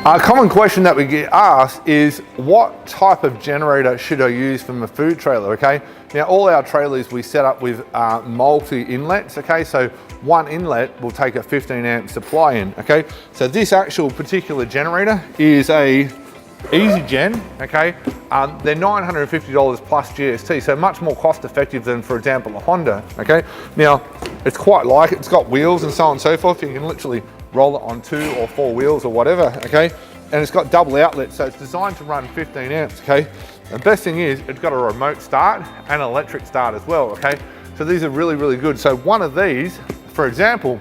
A common question that we get asked is, what type of generator should I use for my food trailer, okay? Now, all our trailers we set up with multi inlets, okay? So one inlet will take a 15 amp supply in, okay? So this actual particular generator is a EasyGen, okay? They're $950 plus GST, so much more cost effective than, for example, a Honda, okay? Now, it's quite light, it's got wheels and so on and so forth. You can literally roll it on 2 or 4 wheels or whatever, okay? And it's got double outlets, so it's designed to run 15 amps, okay? The best thing is, it's got a remote start and an electric start as well, okay? So these are really, really good. So one of these, for example,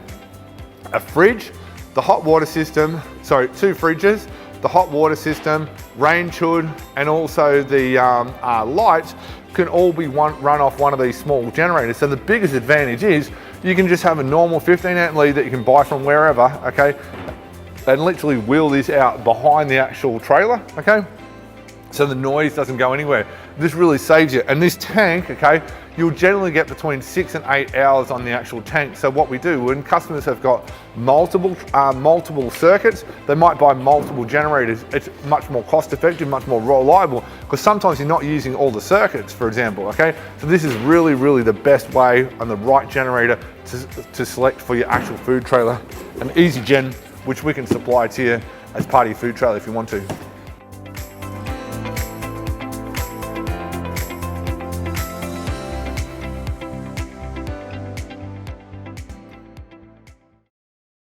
a fridge, the hot water system, sorry, 2 fridges, the hot water system, range hood, and also the lights can all be run off one of these small generators. So the biggest advantage is you can just have a normal 15 amp lead that you can buy from wherever, okay, and literally wheel this out behind the actual trailer, okay? So the noise doesn't go anywhere. This really saves you. And this tank, okay, you'll generally get between 6 and 8 hours on the actual tank. So what we do, when customers have got multiple circuits, they might buy multiple generators. It's much more cost effective, much more reliable, because sometimes you're not using all the circuits, for example, okay? So this is really, really the best way and the right generator to select for your actual food trailer. An EasyGen, which we can supply to you as part of your food trailer if you want to.